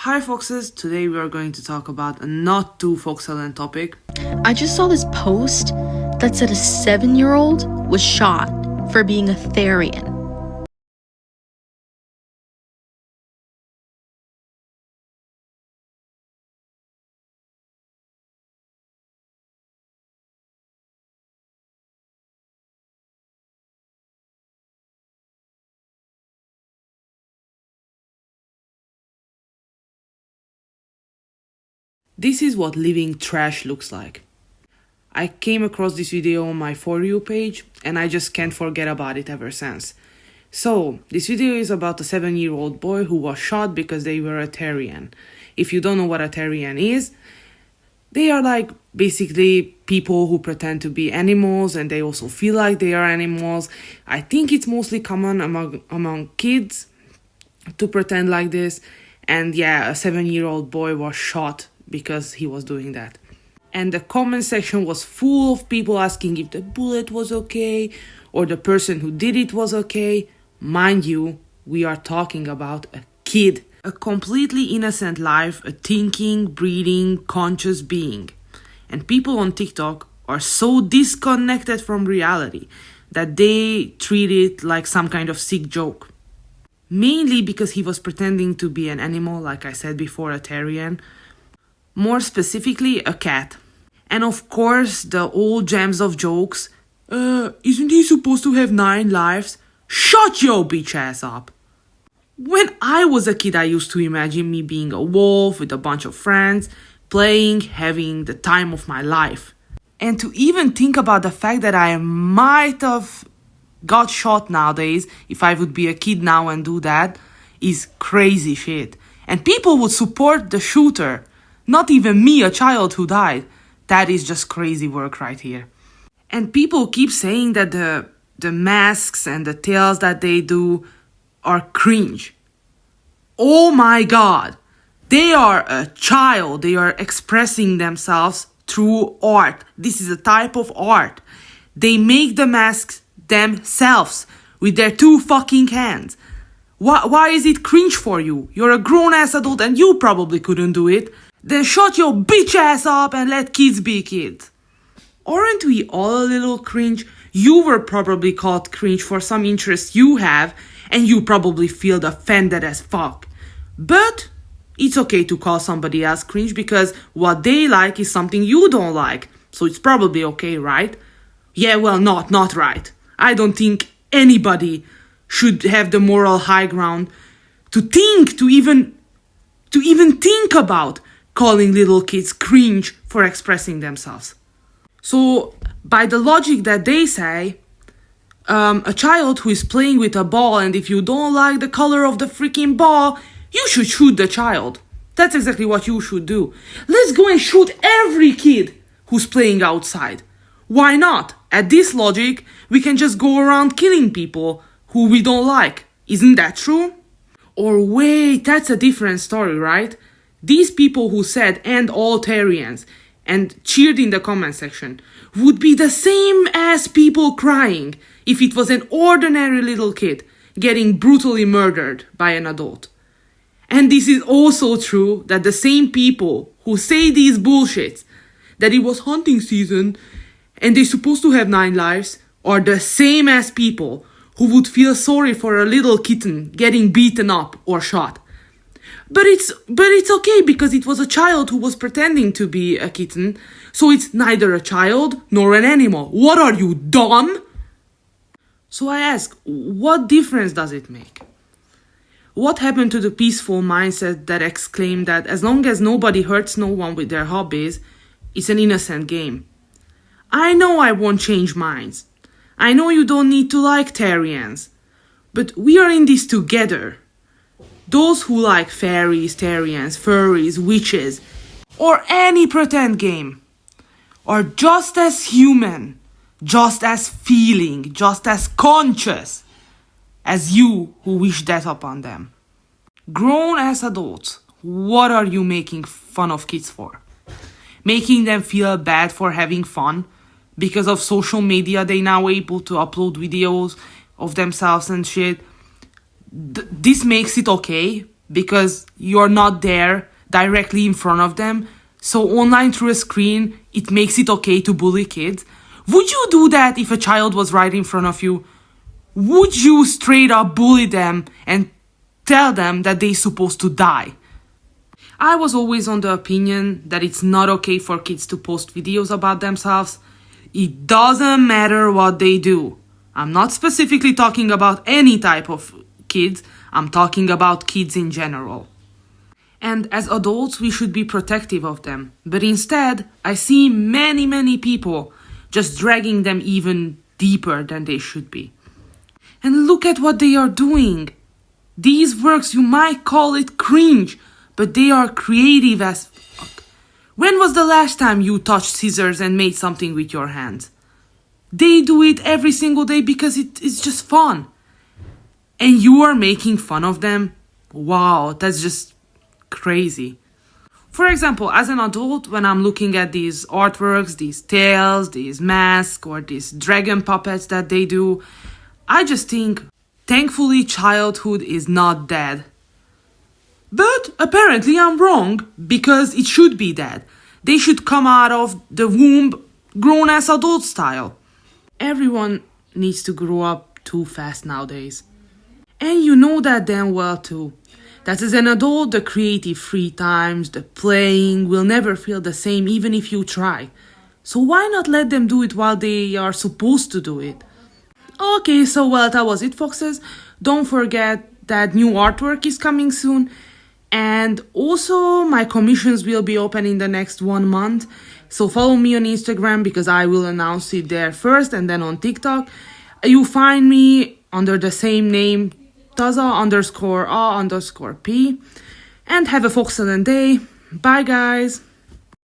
Hi Foxes, today we are going to talk about a not too foxelent topic. I just saw this post that said a 7-year-old was shot for being a Therian. This is what living trash looks like. I came across this video on my For You page and I just can't forget about it ever since. So, this video is about a 7-year-old boy who was shot because they were a Therian. If you don't know what a Therian is, they are like basically people who pretend to be animals and they also feel like they are animals. I think it's mostly common among kids to pretend like this. And yeah, a 7-year-old boy was shot because he was doing that. And the comment section was full of people asking if the bullet was okay or the person who did it was okay. Mind you, we are talking about a kid. A completely innocent life, a thinking, breathing, conscious being. And people on TikTok are so disconnected from reality that they treat it like some kind of sick joke. Mainly because he was pretending to be an animal, like I said before, a Therian. More specifically, a cat. And of course, the old gems of jokes. Isn't he supposed to have 9 lives? Shut your bitch ass up. When I was a kid, I used to imagine me being a wolf with a bunch of friends, playing, having the time of my life. And to even think about the fact that I might have got shot nowadays, if I would be a kid now and do that, is crazy shit. And people would support the shooter. Not even me, a child who died. That is just crazy work right here. And people keep saying that the masks and the tales that they do are cringe. Oh my god. They are a child. They are expressing themselves through art. This is a type of art. They make the masks themselves with their 2 fucking hands. Why is it cringe for you? You're a grown-ass adult and you probably couldn't do it. Then shut your bitch ass up and let kids be kids. Aren't we all a little cringe? You were probably called cringe for some interest you have, and you probably feel offended as fuck. But it's okay to call somebody else cringe because what they like is something you don't like. So it's probably okay, right? Yeah, well, not right. I don't think anybody should have the moral high ground to even think about calling little kids cringe for expressing themselves. So, by the logic that they say, a child who is playing with a ball and if you don't like the color of the freaking ball, you should shoot the child. That's exactly what you should do. Let's go and shoot every kid who's playing outside. Why not? At this logic, we can just go around killing people who we don't like. Isn't that true? Or wait, that's a different story, right? These people who said "end all Therians" and cheered in the comment section would be the same as people crying if it was an ordinary little kid getting brutally murdered by an adult. And this is also true that the same people who say these bullshits, that it was hunting season and they're supposed to have 9 lives, are the same as people who would feel sorry for a little kitten getting beaten up or shot. But it's okay because it was a child who was pretending to be a kitten, so it's neither a child nor an animal. What are you, dumb? So I ask, what difference does it make? What happened to the peaceful mindset that exclaimed that as long as nobody hurts no one with their hobbies, it's an innocent game? I know I won't change minds. I know you don't need to like Therians. But we are in this together. Those who like fairies, Therians, furries, witches, or any pretend game are just as human, just as feeling, just as conscious as you who wish death upon them. Grown-ass adults, what are you making fun of kids for? Making them feel bad for having fun? Because of social media, they now able to upload videos of themselves and shit. This makes it okay. because you're not there directly in front of them. So online through a screen, it makes it okay to bully kids. Would you do that if a child was right in front of you? Would you straight up bully them and tell them that they're supposed to die? I was always on the opinion that it's not okay for kids to post videos about themselves. It doesn't matter what they do. I'm not specifically talking about any type of kids. I'm talking about kids in general. And as adults, we should be protective of them. But instead, I see many people just dragging them even deeper than they should be. And look at what they are doing. These works, you might call it cringe, but they are creative as fuck. When was the last time you touched scissors and made something with your hands? They do it every single day because it's just fun. And you are making fun of them? Wow, that's just crazy. For example, as an adult, when I'm looking at these artworks, these tails, these masks, or these dragon puppets that they do, I just think, thankfully childhood is not dead. But apparently I'm wrong, because it should be dead. They should come out of the womb grown-ass adult style. Everyone needs to grow up too fast nowadays. And you know that damn well too. That as an adult, the creative free times, the playing will never feel the same even if you try. So why not let them do it while they are supposed to do it? Okay, so well, that was it, foxes. Don't forget that new artwork is coming soon. And also, my commissions will be open in the next 1 month. So follow me on Instagram because I will announce it there first, and then on TikTok. You find me under the same name, Taza_A_P. And have a foxcellent day. Bye, guys.